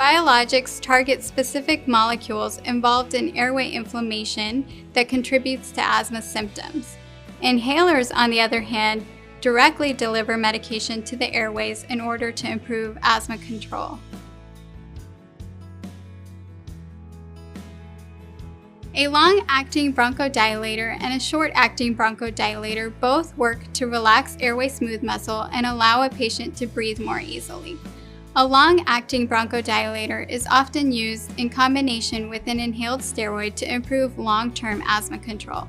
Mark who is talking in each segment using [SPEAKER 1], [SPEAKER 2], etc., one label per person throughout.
[SPEAKER 1] Biologics target specific molecules involved in airway inflammation that contributes to asthma symptoms. Inhalers, on the other hand, directly deliver medication to the airways in order to improve asthma control. A long-acting bronchodilator and a short-acting bronchodilator both work to relax airway smooth muscle and allow a patient to breathe more easily. A long-acting bronchodilator is often used in combination with an inhaled steroid to improve long-term asthma control.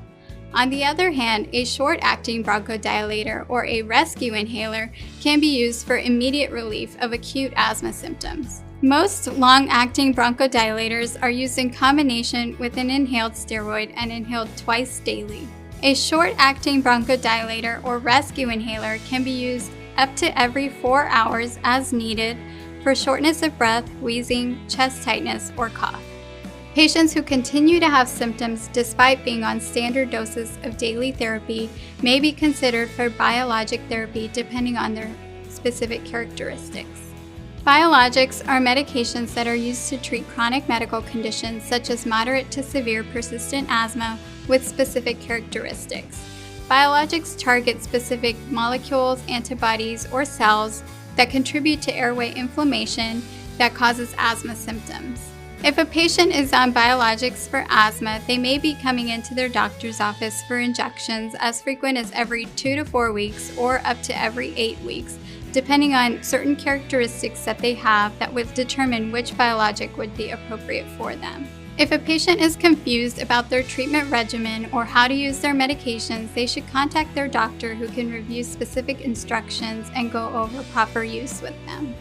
[SPEAKER 1] On the other hand, a short-acting bronchodilator or a rescue inhaler can be used for immediate relief of acute asthma symptoms. Most long-acting bronchodilators are used in combination with an inhaled steroid and inhaled twice daily. A short-acting bronchodilator or rescue inhaler can be used up to every 4 hours as needed for shortness of breath, wheezing, chest tightness, or cough. Patients who continue to have symptoms despite being on standard doses of daily therapy may be considered for biologic therapy depending on their specific characteristics. Biologics are medications that are used to treat chronic medical conditions such as moderate to severe persistent asthma with specific characteristics. Biologics target specific molecules, antibodies, or cells that contribute to airway inflammation that causes asthma symptoms. If a patient is on biologics for asthma, they may be coming into their doctor's office for injections as frequent as every 2 to 4 weeks or up to every 8 weeks, depending on certain characteristics that they have that would determine which biologic would be appropriate for them. If a patient is confused about their treatment regimen or how to use their medications, they should contact their doctor who can review specific instructions and go over proper use with them.